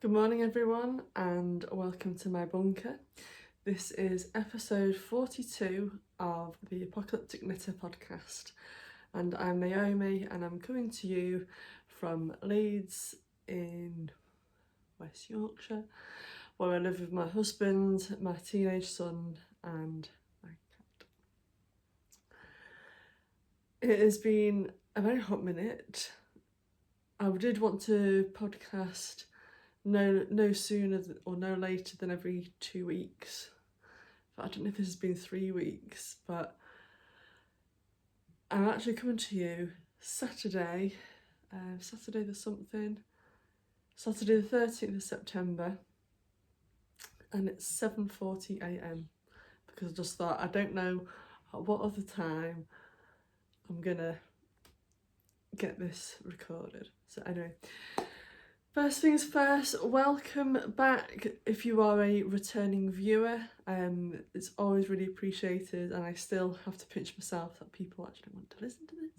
Good morning everyone and welcome to my bunker. This is episode 42 of the Apocalyptic Knitter podcast, and I'm Naomi and I'm coming to you from Leeds in West Yorkshire, where I live with my husband, my teenage son and my cat. It has been a very hot minute. I did want to podcast no sooner or no later than every 2 weeks. I don't know if this has been 3 weeks, but I'm actually coming to you Saturday the 13th of September, and it's 7:40 a.m. because I just thought I don't know at what other time I'm gonna get this recorded. So anyway, first things first, welcome back if you are a returning viewer. It's always really appreciated, and I still have to pinch myself that people actually want to listen to this.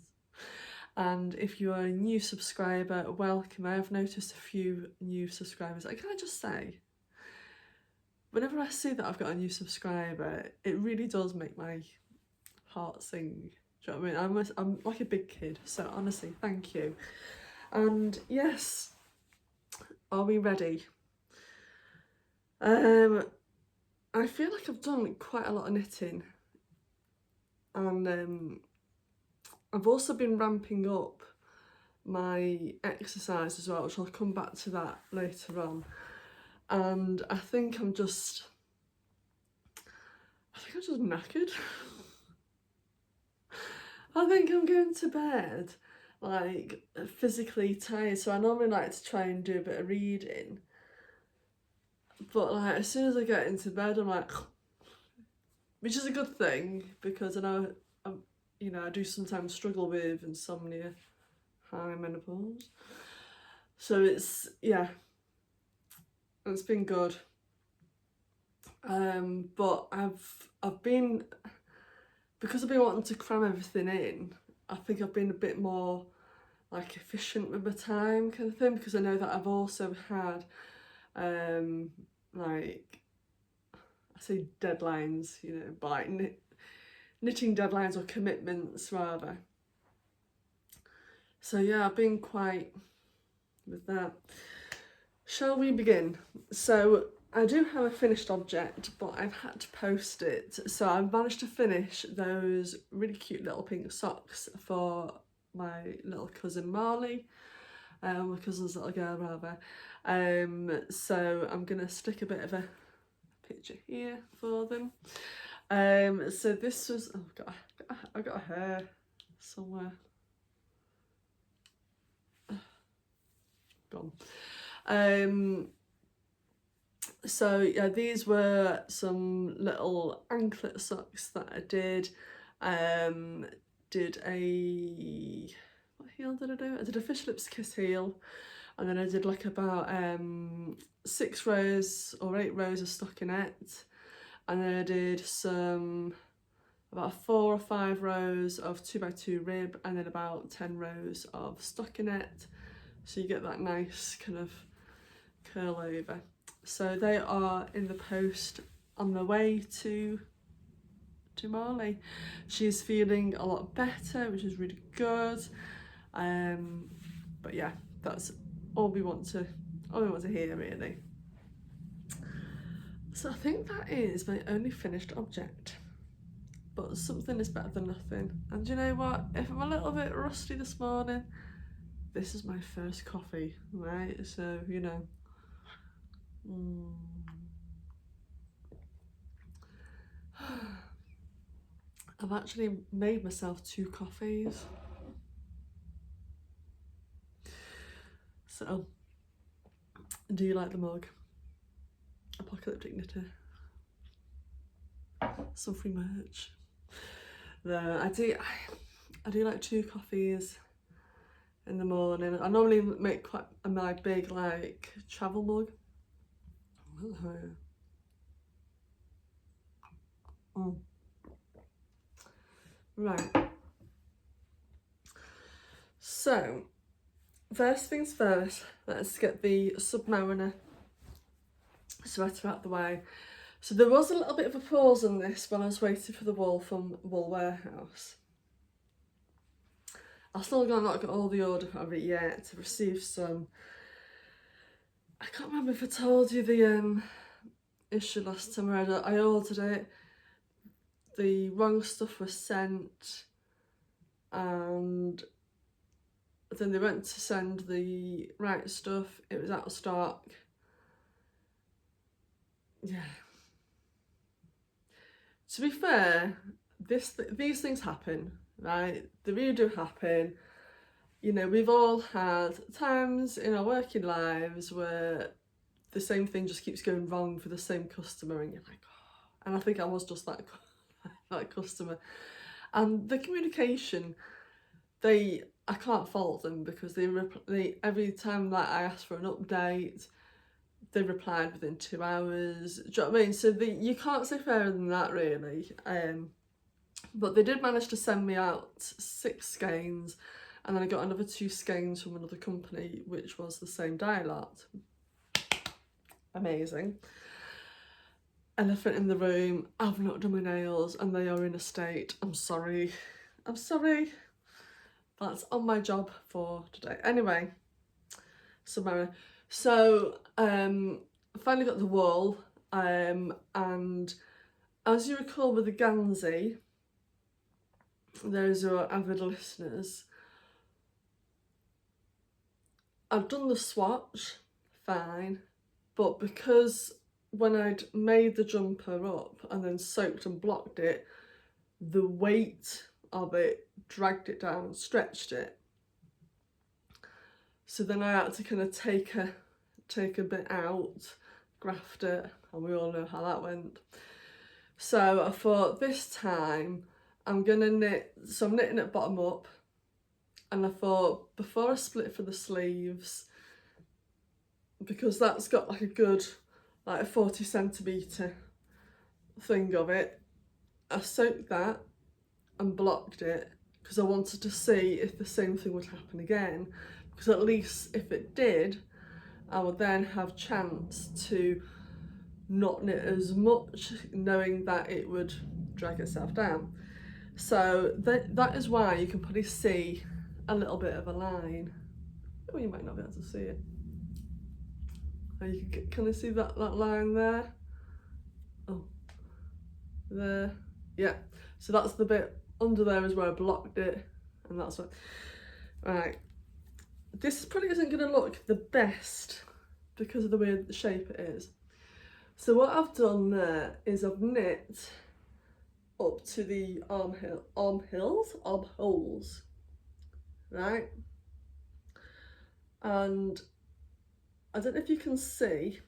And if you are a new subscriber, welcome. I have noticed a few new subscribers. Can I just say, whenever I see that I've got a new subscriber, it really does make my heart sing. Do you know what I mean? I'm like a big kid, so honestly, thank you. And yes, are we ready? I feel like I've done quite a lot of knitting, and I've also been ramping up my exercise as well, which I'll come back to that later on. And I think I'm just knackered. I think I'm going to bed like physically tired, so I normally like to try and do a bit of reading, but like as soon as I get into bed I'm like, which is a good thing because I know I do sometimes struggle with insomnia, high menopause, so it's been good. But I've been, because I've been wanting to cram everything in, I think I've been a bit more like efficient with my time kind of thing, because I know that I've also had like, I say deadlines, but like knitting deadlines or commitments rather. So yeah, I've been quite with that. Shall we begin? So I do have a finished object, but I've had to post it. So I've managed to finish those really cute little pink socks for my little cousin Marley, my cousin's little girl rather. So I'm gonna stick a bit of a picture here for them. So this was, oh god, I got a hair somewhere. Gone. So yeah, these were some little anklet socks that I did. Did a, what heel did I do? I did a fish lips kiss heel, and then I did like about 6 rows or 8 rows of stockinette, and then I did about 4 or 5 rows of 2x2 rib, and then about 10 rows of stockinette, so you get that nice kind of curl over. So they are in the post on the way to Marley. She's feeling a lot better, which is really good. But yeah, that's all we want to hear really. So I think that is my only finished object, but something is better than nothing. And you know what, if I'm a little bit rusty this morning, this is my first coffee, right? So I've actually made myself 2 coffees. So, do you like the mug? Apocalyptic Knitter. Some free merch. There, I do like 2 coffees in the morning. I normally make quite a my big like travel mug. Right. So, first things first, let's get the Submariner sweater out the way. So there was a little bit of a pause on this when I was waiting for the wool from Wool Warehouse. I've still not got all the order of it yet to receive some. I can't remember if I told you the issue last time I ordered it. The wrong stuff was sent, and then they went to send the right stuff. It was out of stock. Yeah. To be fair, these things happen, right? They really do happen. You know, we've all had times in our working lives where the same thing just keeps going wrong for the same customer, and you're like, oh. And I think I was just that customer. And the communication, I can't fault them, because they every time that I asked for an update, they replied within 2 hours. Do you know what I mean? So you can't say fairer than that, really. But they did manage to send me out 6 skeins, and then I got another 2 skeins from another company, which was the same dye lot. Amazing. Elephant in the room. I've not done my nails, and they are in a state. I'm sorry. That's on my job for today. Anyway, Samara. So, finally got the wool, and as you recall with the Gansey, those who are avid listeners, I've done the swatch, fine, but because when I'd made the jumper up and then soaked and blocked it, the weight of it dragged it down and stretched it. So then I had to kind of take a bit out, graft it, and we all know how that went. So I thought this time I'm gonna knit, so I'm knitting it bottom up, and I thought before I split for the sleeves, because that's got like a good, like a 40 centimetre thing of it, I soaked that and blocked it, because I wanted to see if the same thing would happen again, because at least if it did, I would then have chance to not knit as much, knowing that it would drag itself down. So that is why you can probably see a little bit of a line. Oh, you might not be able to see it. Oh, can I see that line there? Oh, there. Yeah. So that's the bit under there is where I blocked it, and that's what. Right. This probably isn't going to look the best because of the way the shape it is. So what I've done there is I've knit up to the armholes, right? And I don't know if you can see,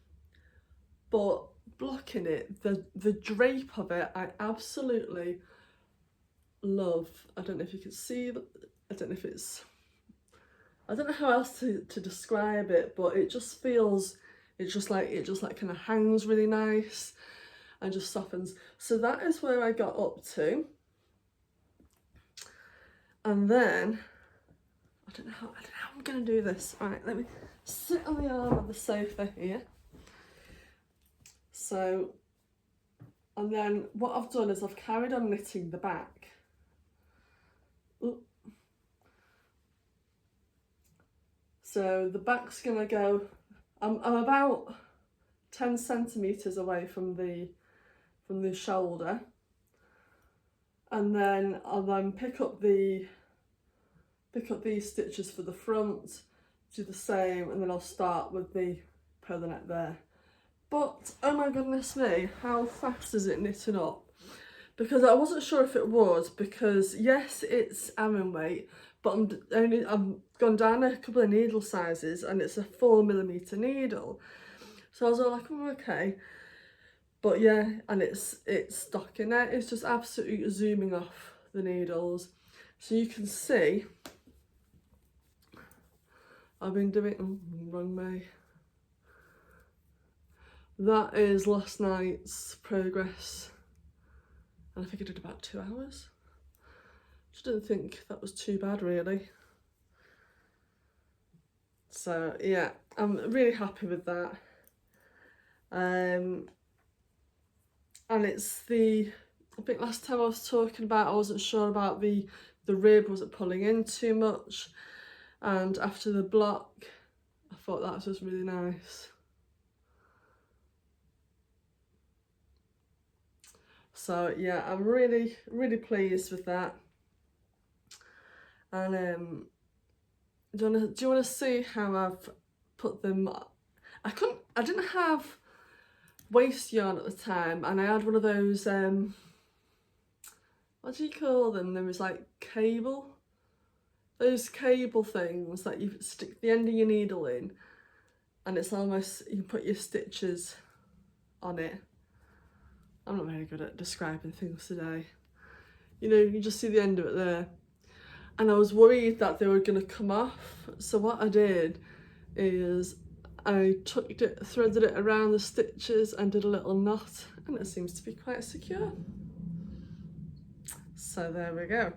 but blocking it, the drape of it, I absolutely love. I don't know if you can see, I don't know if it's, I don't know how else to describe it, but it just feels, it just like kind of hangs really nice and just softens. So that is where I got up to. And then, I don't know how I'm gonna do this. All right, let me sit on the arm of the sofa here. So, and then what I've done is I've carried on knitting the back. Ooh. So the back's gonna go, I'm about 10 centimetres away from the shoulder, and then I'll then pick up these stitches for the front, do the same, and then I'll start with the pearl neck there. But oh my goodness me, how fast is it knitting up? Because I wasn't sure if it was, because yes, it's Aran weight, but I'm gone down a couple of needle sizes, and it's a 4mm needle. So I was all like, oh, okay. But yeah, and it's stocking it. It's just absolutely zooming off the needles. So you can see, I've been doing, wrong way. That is last night's progress. And I think I did about 2 hours. Just didn't think that was too bad, really. So yeah, I'm really happy with that. And it's I think last time I was talking about, I wasn't sure about the rib, was it pulling in too much? And after the block, I thought that was really nice. So yeah, I'm really, really pleased with that. And do you want to see how I've put them? I didn't have waste yarn at the time, and I had one of those what do you call them? There was like those cable things that you stick the end of your needle in, and it's almost, you can put your stitches on it. I'm not very good at describing things today. You know, you just see the end of it there. And I was worried that they were going to come off. So what I did is I tucked it, threaded it around the stitches and did a little knot, and it seems to be quite secure. So there we go.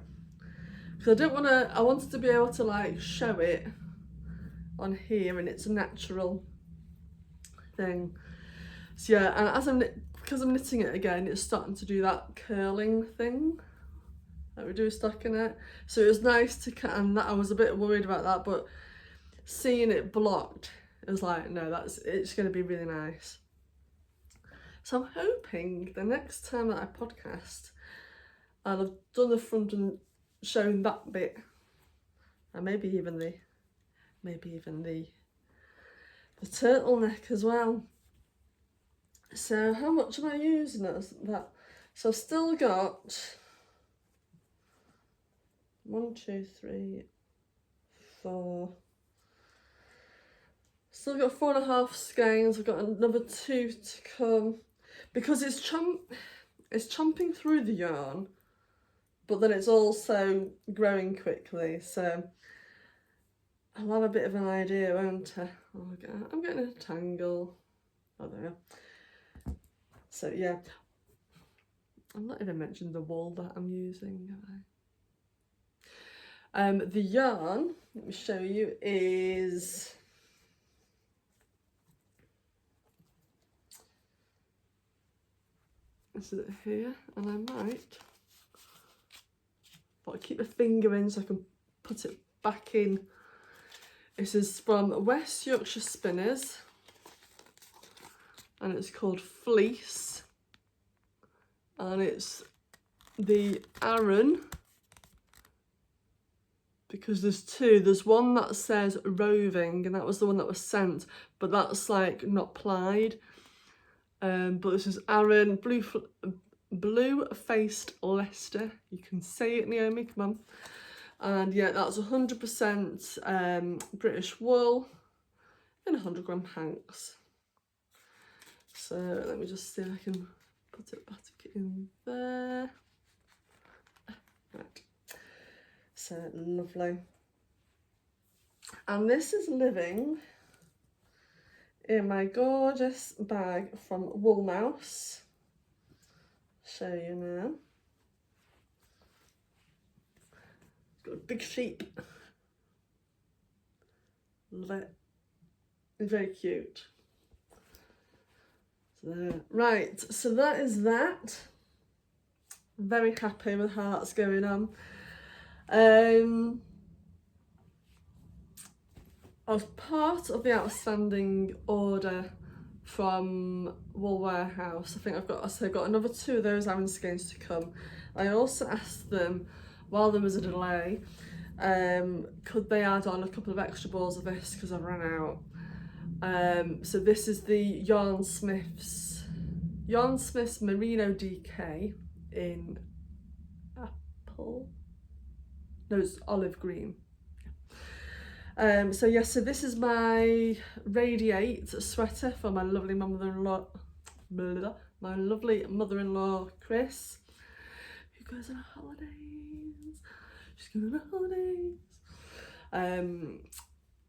Because I wanted to be able to like show it on here, and it's a natural thing. So yeah, and because I'm knitting it again, it's starting to do that curling thing that we do stockinette. So it was nice to cut, and that I was a bit worried about that, but seeing it blocked, it was like, no, it's going to be really nice. So I'm hoping the next time that I podcast, I'll have done the front and shown that bit, and maybe even the turtleneck as well. So how much am I using as that? So I've still got 1, 2, 3, 4. Still got 4.5 skeins. I've got another 2 to come, because it's chomping through the yarn, but then it's also growing quickly. So I'll have a bit of an idea, won't I? I'm getting a tangle. Oh, there we are. So yeah, I've not even mentioned the wool that I'm using, have I? The yarn, let me show you, is it here? And I might, but I'll keep a finger in so I can put it back in. This is from West Yorkshire Spinners, and it's called Fleece, and it's the Aran, because there's two. There's one that says roving, and that was the one that was sent, but that's like not plied. But this is Aran blue-faced Leicester. You can say it, Naomi, come on. And yeah, that's 100% British wool in 100 gram hanks. So let me just see if I can put it back in there. Right. So lovely. And this is living in my gorgeous bag from Wool Mouse. Show you now. Got a big sheep. Love it. Very cute. So, right, so that is that. Very happy with how that's going on. As part of the outstanding order from Wool Warehouse, I think I've got another 2 of those Aran skeins to come. I also asked them, while there was a delay, could they add on a couple of extra balls of this because I've run out. So this is the Yarn Smith's Merino DK in apple. No, it's olive green. So yes, so this is my Radiate sweater for my lovely mother-in-law, Chris, who goes on holidays. She's going on holidays.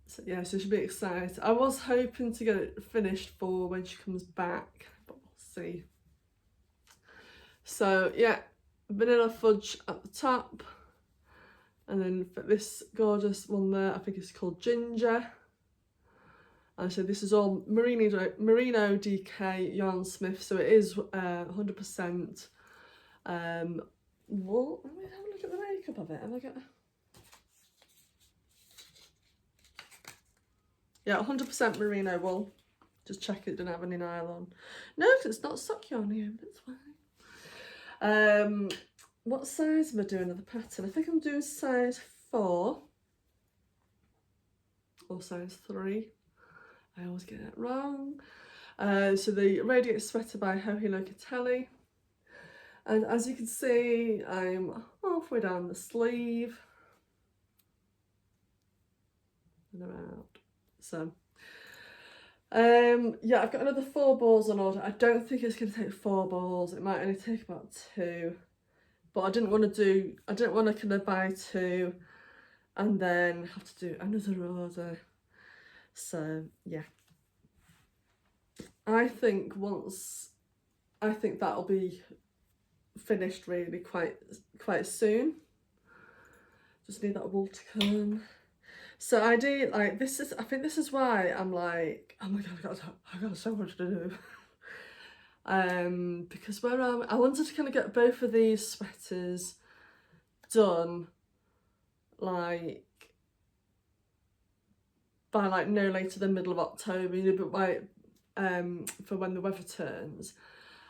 So yeah, so she'll be excited. I was hoping to get it finished for when she comes back, but we'll see. So yeah, vanilla fudge at the top. And then for this gorgeous one there, I think it's called Ginger. And so this is all Merino DK Yarn Smith, so it is 100% wool. Let me have a look at the makeup of it. Have I got... Yeah, 100% merino wool. Just check it didn't have any nylon. No, because it's not sock yarn here, that's fine. What size am I doing of the pattern? I think I'm doing size 4 or size 3. I always get it wrong. So the Radiator Sweater by Joji Locatelli. And as you can see, I'm halfway down the sleeve and around. So, yeah, I've got another 4 balls on order. I don't think it's going to take 4 balls. It might only take about 2. But I didn't want to kind of buy 2 and then have to do another order. So, yeah. I think that'll be finished really quite soon. Just need that wool to come. So I do like this is. I think this is why I'm like, oh my god, I've got so much to do. Because I wanted to kind of get both of these sweaters done, like by like no later than middle of October, you know, but by for when the weather turns.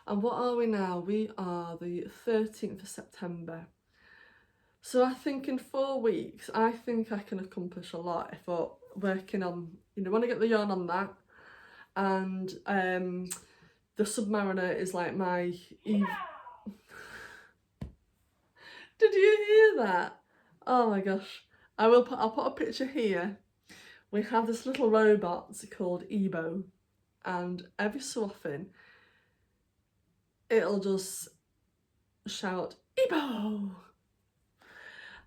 And what are we now? We are the 13th of September. So I think in 4 weeks, I think I can accomplish a lot if I'm working on, you know, when I get the yarn on that. And the Submariner is like my... Did you hear that? Oh my gosh. I'll put a picture here. We have this little robot called Ebo. And every so often, it'll just shout, Ebo!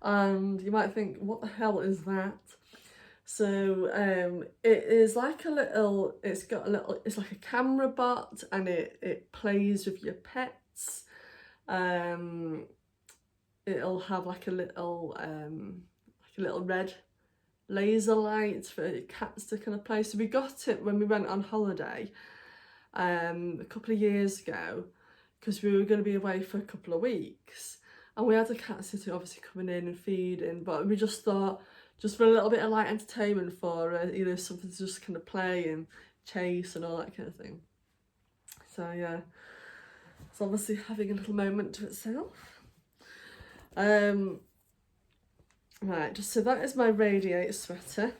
And you might think, what the hell is that? So it is like a little, it's like a camera bot, and it plays with your pets. It'll have like a little red laser light for cats to kind of play. So we got it when we went on holiday a couple of years ago, because we were going to be away for a couple of weeks, and we had a cat sitter obviously coming in and feeding, but we just thought, just for a little bit of light entertainment for her, you know, something to just kind of play and chase and all that kind of thing. So yeah, it's obviously having a little moment to itself. Right, just so that is my Radiator sweater.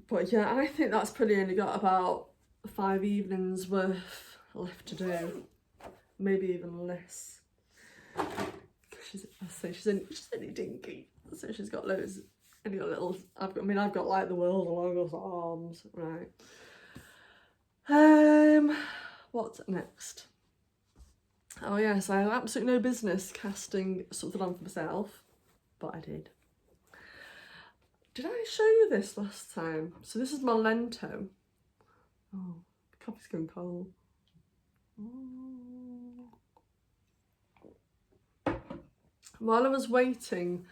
But yeah, I think that's probably only got about 5 evenings worth left to do, maybe even less. She's only dinky, so she's got loads. Only got little. I've got like the world's longest arms. Right. What's next? Oh yes, I have absolutely no business casting something on for myself, but I did. Did I show you this last time? So this is my Lento. Oh, the coffee's going cold. While I was waiting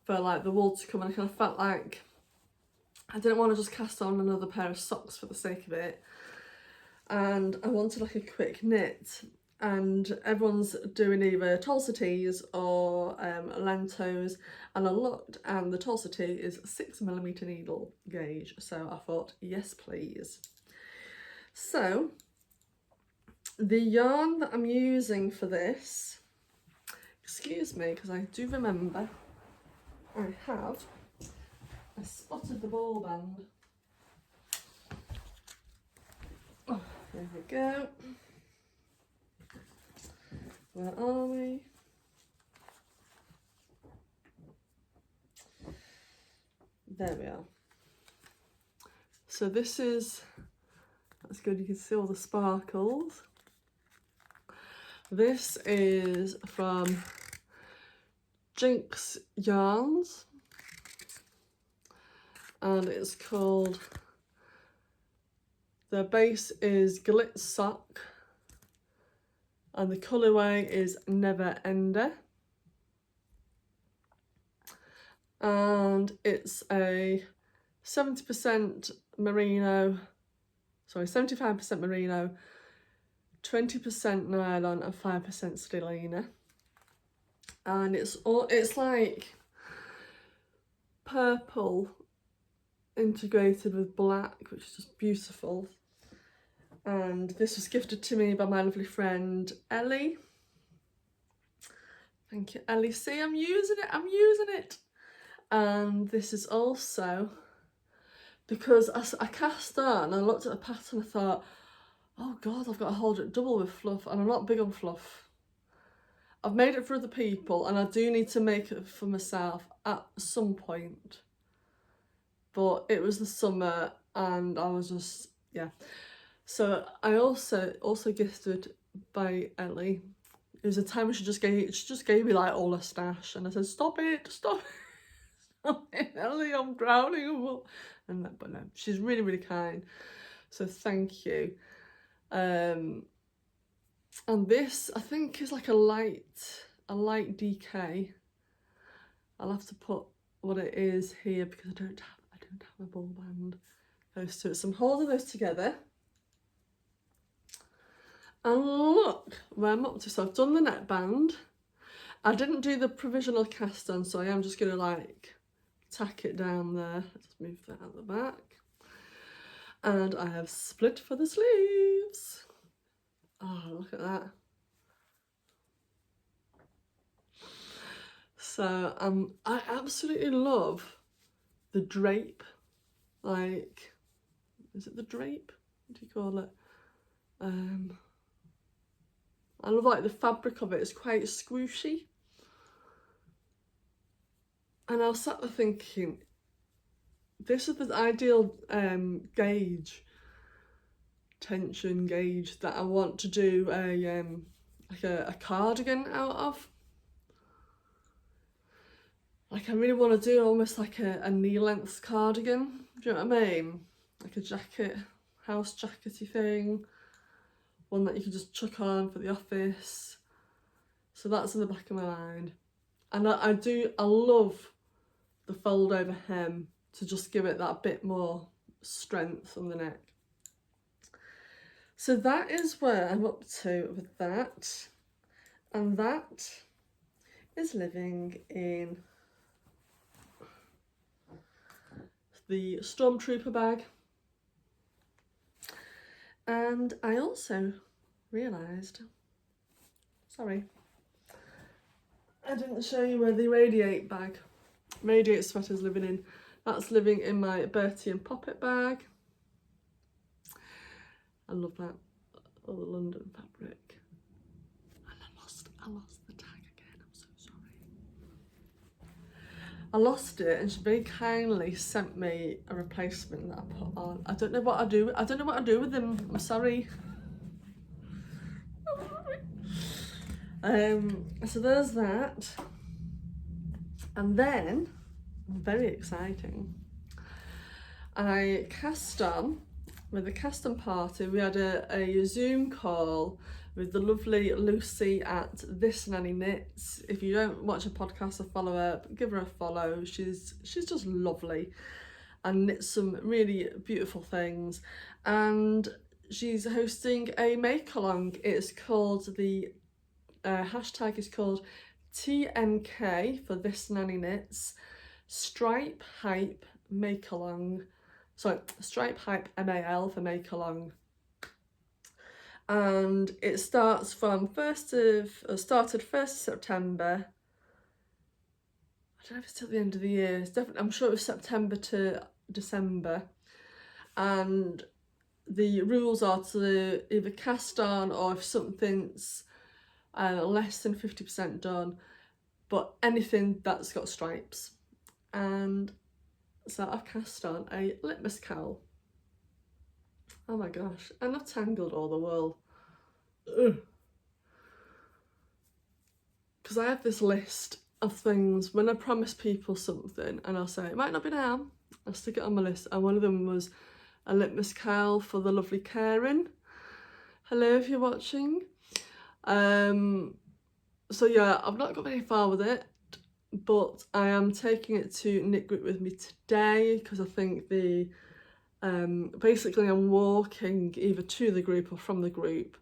for like the wool to come, I kind of felt like I didn't want to just cast on another pair of socks for the sake of it, and I wanted like a quick knit. And everyone's doing either Tulsa tees or Lentos, and I looked, and the Tulsa tee is 6mm needle gauge, so I thought yes please. So the yarn that I'm using for this, excuse me, because I do remember I spotted the ball band. Oh, there we go. Where are we? There we are. So this is, that's good, you can see all the sparkles. This is from Jinx Yarns, and it's called, the base is Glitz Sock, and the colourway is Never Ender, and it's a 70% merino, sorry, 75% merino, 20% nylon and 5% stellina. And it's like purple integrated with black, which is just beautiful. And this was gifted to me by my lovely friend Ellie. Thank you, Ellie. See, I'm using it. And this is also because I cast on, I looked at the pattern, I thought, oh God, I've got to hold it double with fluff, and I'm not big on fluff. I've made it for other people, and I do need to make it for myself at some point. But it was the summer, and I was just, yeah. So I also gifted by Ellie. It was a time when she just gave me like all her stash, and I said, stop it, Ellie, I'm drowning. But no, she's really, really kind. So thank you. And this I think is like a light DK. I'll have to put what it is here because I don't have a ball band close to it. So I'm holding those together. And look where I'm up to. So I've done the neckband. I didn't do the provisional cast on, so I am just gonna like tack it down there. Let's move that out the back. And I have split for the sleeves. Oh, look at that. So I absolutely love the drape. Like, is it the drape? What do you call it? I love like the fabric of it. It's quite squishy. And I was sat there thinking, this is the ideal tension gauge that I want to do a cardigan out of. Like I really want to do almost like a knee length cardigan. Do you know what I mean? Like a jacket, house jackety thing. One that you can just chuck on for the office. So that's in the back of my mind. And I love the fold over hem to just give it that bit more strength on the neck. So that is where I'm up to with that. And that is living in the Stormtrooper bag. And I also realised, sorry, I didn't show you where the Radiate sweater's living in. That's living in my Bertie and Poppet bag. I love that. Oh, the London fabric. And I lost the tag again. I'm so sorry. I lost it, and she very kindly sent me a replacement that I put on. I don't know what I do with them. I'm sorry. So there's that. And then, very exciting, I cast on with the cast on party. We had a Zoom call with the lovely Lucy at This Nanny Knits. If you don't watch her podcast or follow her, give her a follow. She's just lovely and knits some really beautiful things. And she's hosting a make along. It's called the hashtag is called TNK for This Nanny Knits Stripe Hype Make Along. Sorry, Stripe Hype MAL for Make Along. And it starts from started 1st of September. I don't know if it's till the end of the year. It's definitely, I'm sure it was September to December. And the rules are to either cast on, or if something's less than 50% done, but anything that's got stripes. And so I've cast on a litmus cowl. Oh my gosh, and I've tangled all the wool. Because I have this list of things when I promise people something and I'll say it might not be now, I'll stick it on my list, and one of them was a litmus cowl for the lovely Karen. Hello if you're watching. So yeah, I've not got very far with it. but I am taking it to knit group with me today because I think the basically I'm walking either to the group or from the group,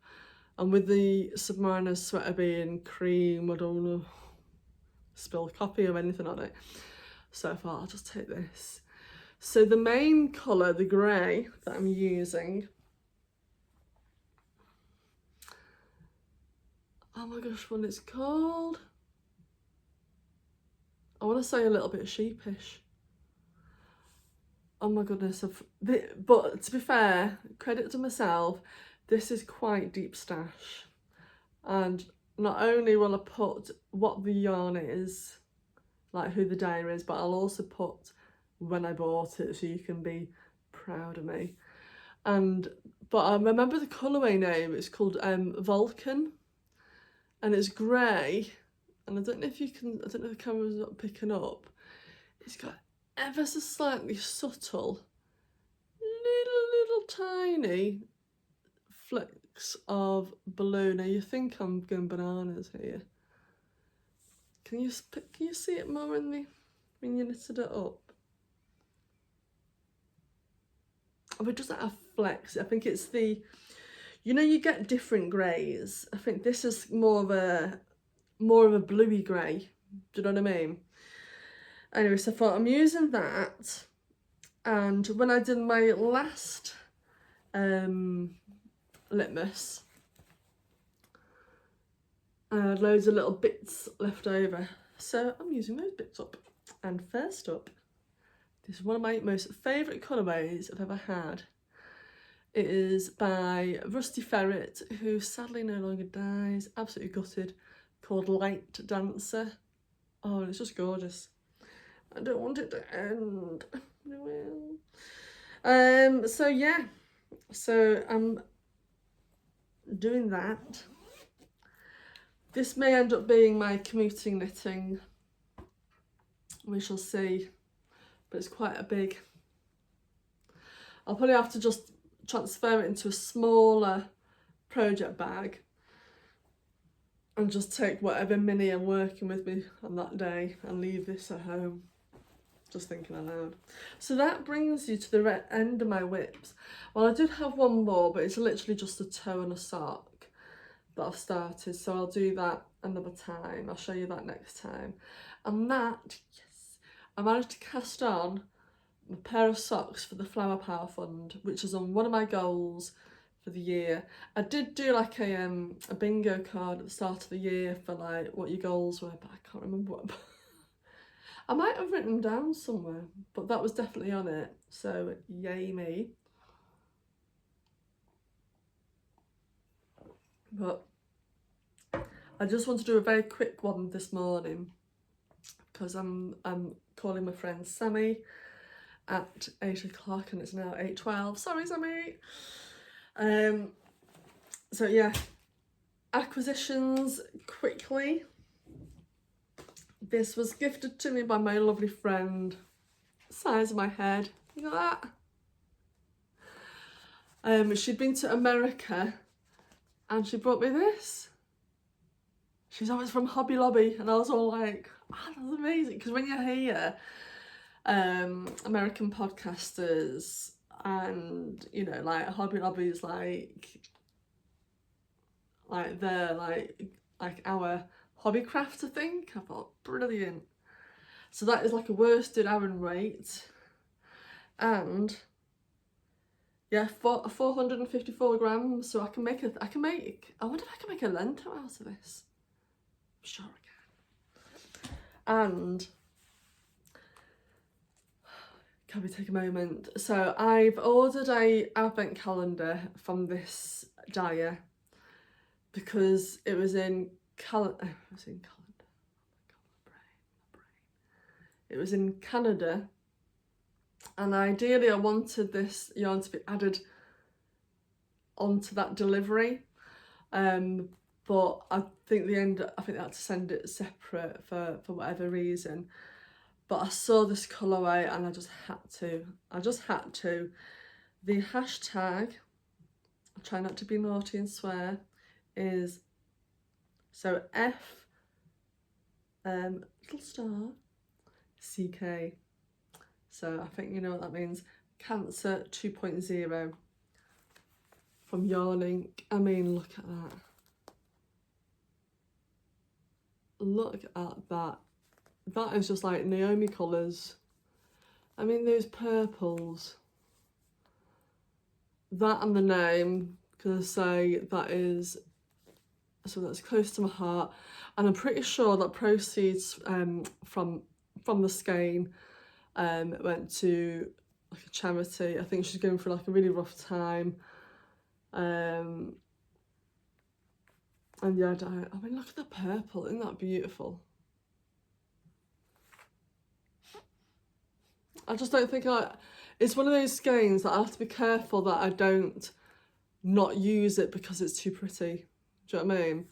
and with the Submariner sweater being cream, I don't know, spill copy or anything on it, so I thought I'll just take this. So the main colour, the grey that I'm using, oh my gosh, what it's called, I want to say a little bit sheepish. Oh my goodness, but to be fair, credit to myself, this is quite deep stash. And not only will I put what the yarn is, like who the dyer is, but I'll also put when I bought it so you can be proud of me. But I remember the colourway name, it's called Vulcan, and it's grey, and I don't know if the camera's not picking up, it's got ever so slightly subtle, little tiny flecks of blue. Now you think I'm going bananas here. Can you see it more when you knitted it up? Oh, it doesn't have flecks. I think it's the, you know, you get different greys. I think this is more of a bluey grey. Do you know what I mean? Anyway, so I thought I'm using that, and when I did my last litmus, I had loads of little bits left over, so I'm using those bits up. And first up, this is one of my most favourite colourways I've ever had. It is by Rusty Ferret, who sadly no longer dies, absolutely gutted, called Light Dancer. Oh, and it's just gorgeous. I don't want it to end. I will. So yeah, so I'm doing that. This may end up being my commuting knitting. We shall see, but it's quite a big. I'll probably have to just transfer it into a smaller project bag and just take whatever mini I'm working with me on that day and leave this at home. Just thinking aloud. So that brings you to the end of my whips. Well, I did have one more, but it's literally just a toe and a sock that I've started, so I'll do that another time. I'll show you that next time. And that, yes, I managed to cast on a pair of socks for the Flower Power Fund, which is on one of my goals for the year. I did do like a bingo card at the start of the year for like what your goals were, but I can't remember what. I might have written them down somewhere, but that was definitely on it, so yay me. But I just want to do a very quick one this morning because I'm calling my friend Sammy at 8 o'clock and it's now 8:12. Sorry, Sammy. So yeah, acquisitions quickly. This was gifted to me by my lovely friend, size of my head, you got that? She'd been to America and she brought me this. She's always from Hobby Lobby, and I was all like, oh, that's amazing, because when you hear American podcasters and, you know, like Hobby Lobby is like they're like our Hobbycraft, I think. I thought, brilliant. So that is like a worsted Aran weight, and yeah, 454 grams. So I wonder if I can make a Lento out of this. I'm sure I can. And can we take a moment? So I've ordered a advent calendar from this dyer because it was in It was in Canada, and ideally I wanted this yarn to be added onto that delivery, but I think they had to send it separate for whatever reason. But I saw this colourway and I just had to. The hashtag, I'll try not to be naughty and swear, is so little star, CK. So I think you know what that means. Cancer 2.0 from Yarning. I mean, look at that. Look at that. That is just like Naomi colours. I mean, those purples. That and the name, because I say that is, so that's close to my heart. And I'm pretty sure that proceeds from the skein went to like a charity. I think she's going through like a really rough time. And yeah, I mean, look at the purple, isn't that beautiful? I just don't think it's one of those skeins that I have to be careful that I don't not use it because it's too pretty. Do you know what I mean?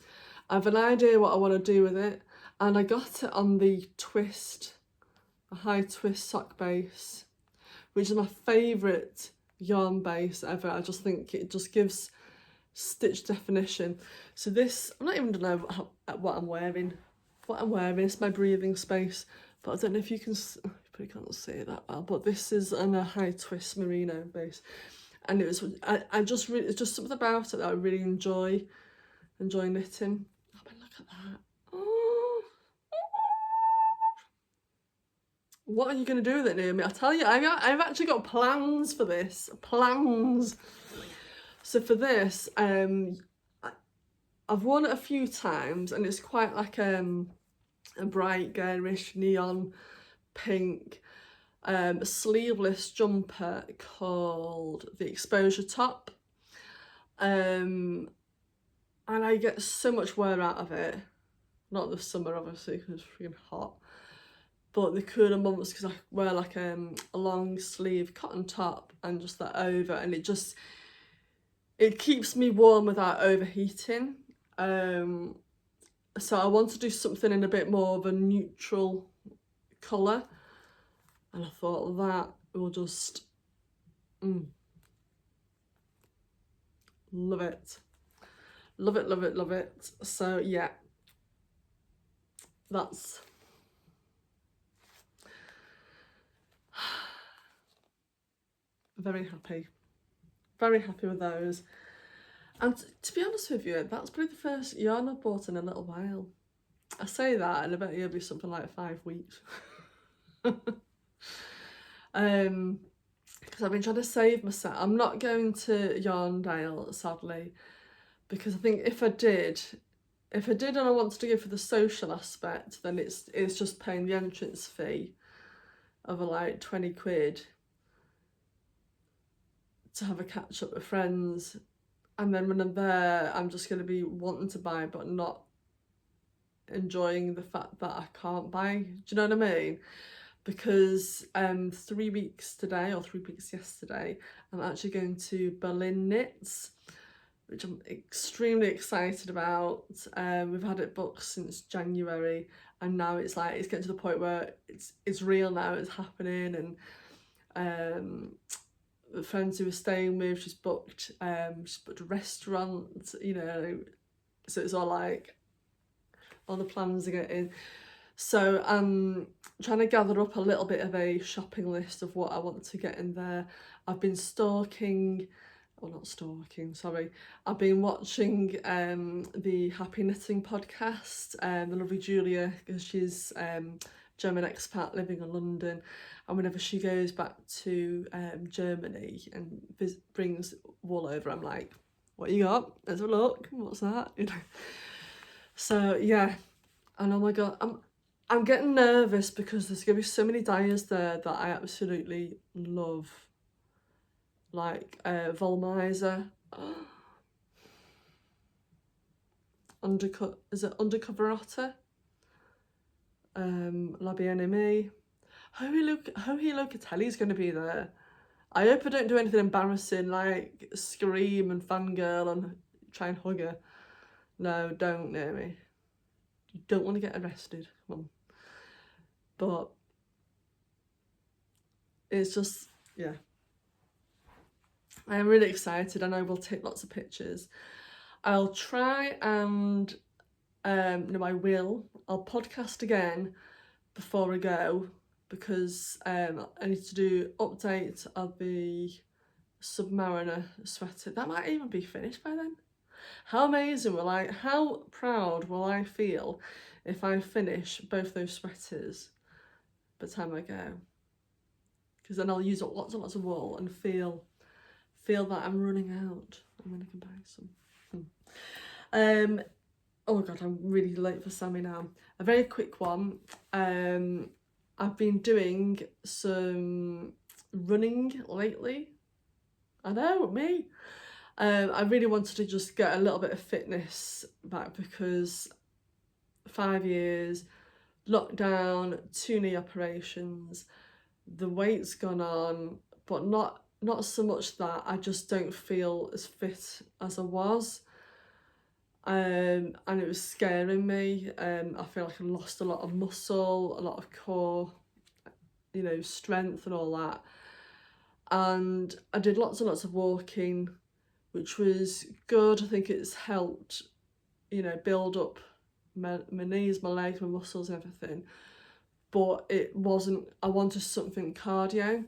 I have an idea what I want to do with it, and I got it on the twist, a high twist sock base, which is my favourite yarn base ever. I just think it just gives stitch definition. So this, I'm not even gonna know what I'm wearing. What I'm wearing is my breathing space, but I don't know if you can. You probably can't see it that well. But this is on a high twist merino base, and it was. I just really, it's just something about it that I really enjoy knitting. Oh, but look at that. Oh. What are you going to do with it, Naomi? I tell you, I've actually got plans for this. Plans. So for this, I've worn it a few times, and it's quite like a bright, garish, neon pink sleeveless jumper called the Exposure Top. And I get so much wear out of it. Not the summer, obviously, because it's freaking hot. But the cooler months, because I wear like a long sleeve cotton top and just that over, and it keeps me warm without overheating. So I want to do something in a bit more of a neutral colour, and I thought that will just love it. Love it, love it, love it. So yeah, that's very happy with those. And to be honest with you, that's probably the first yarn I've bought in a little while. I say that, and I bet it'll be something like 5 weeks. Because I've been trying to save myself. I'm not going to Yarndale, sadly, because I think if I did and I wanted to go for the social aspect, then it's just paying the entrance fee of like 20 quid to have a catch up with friends, and then when I'm there I'm just going to be wanting to buy but not enjoying the fact that I can't buy. Do you know what I mean? Because 3 weeks today, or 3 weeks yesterday, I'm actually going to Berlin Knits, which I'm extremely excited about. We've had it booked since January, and now it's getting to the point where it's real now, it's happening. And the friends who were staying with, she's booked a restaurant, you know, so it's all like all the plans are getting. So I'm trying to gather up a little bit of a shopping list of what I want to get in there. I've been stalking, or not stalking, sorry. I've been watching the Happy Knitting podcast, the lovely Julia, because she's German expat living in London, and whenever she goes back to Germany and brings wool over, I'm like, what you got? Let's have a look. What's that? You know. So yeah, and oh my god, I'm getting nervous because there's going to be so many dyers there that I absolutely love. Like Volmizer. Is it Undercover Otter? La Bien-Aimée. Hohi Locatelli's going to be there. I hope I don't do anything embarrassing like scream and fangirl and try and hug her. No, don't, Naomi. You don't want to get arrested. Come on. But it's just, yeah. I am really excited, and I will take lots of pictures. I'll try and, no, I will. I'll podcast again before I go, because I need to do update of the Submariner sweater. That might even be finished by then. How amazing how proud will I feel if I finish both those sweaters by the time I go? Because then I'll use up lots and lots of wool and feel that I'm running out, and then I can buy some. Oh god, I'm really late for Sammy now. A very quick one. I've been doing some running lately. I know, me. I really wanted to just get a little bit of fitness back, because 5 years, lockdown, 2 knee operations, the weight's gone on, but not so much that I just don't feel as fit as I was. And it was scaring me. I feel like I lost a lot of muscle, a lot of core, strength and all that. And I did lots and lots of walking, which was good. I think it's helped, build up my knees, my legs, my muscles, everything. But it wasn't, I wanted something cardio.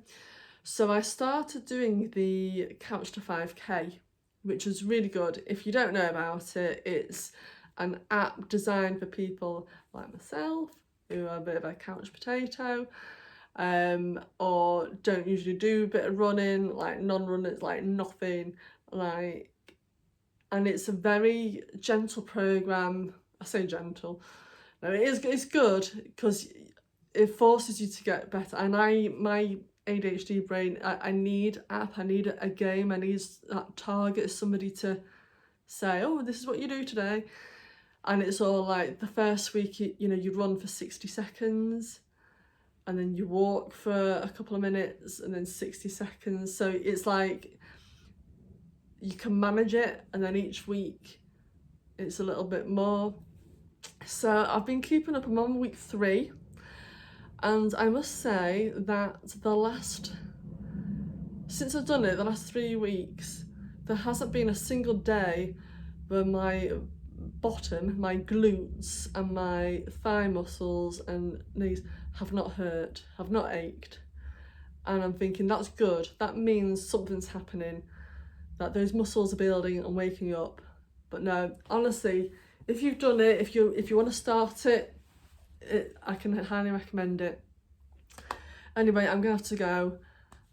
So I started doing the Couch to 5K, which was really good. If you don't know about it, it's an app designed for people like myself, who are a bit of a couch potato, or don't usually do a bit of running, like non-runners, like nothing, and it's a very gentle program. I say gentle. No, it's good, because it forces you to get better. And my ADHD brain, I need app, I need a game, I need that target, somebody to say, oh, this is what you do today. And it's all like, the first week, you run for 60 seconds, and then you walk for a couple of minutes, and then 60 seconds. So it's like, you can manage it, and then each week it's a little bit more. So I've been keeping up. I'm on week 3. And I must say that since I've done it, the last 3 weeks, there hasn't been a single day where my bottom, my glutes and my thigh muscles and knees have not hurt, have not ached. And I'm thinking, that's good. That means something's happening, that those muscles are building and waking up. But no, honestly, if you've done it, if you want to start it, I can highly recommend it. Anyway, I'm gonna have to go.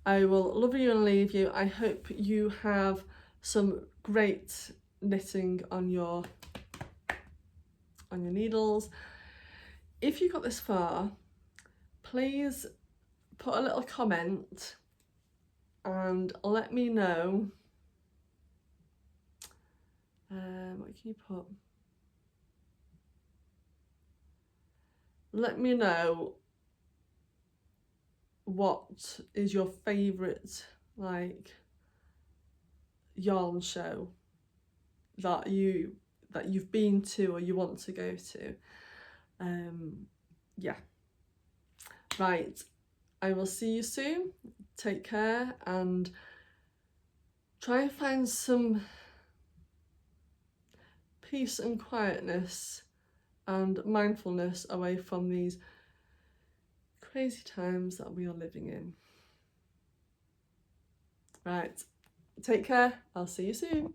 I will love you and leave you. I hope you have some great knitting on your needles. If you got this far, please put a little comment and let me know. What can you put? Let me know what is your favourite yarn show that you've been to or you want to go to. Yeah. Right. I will see you soon. Take care and try and find some peace and quietness and mindfulness away from these crazy times that we are living in. Right, take care. I'll see you soon.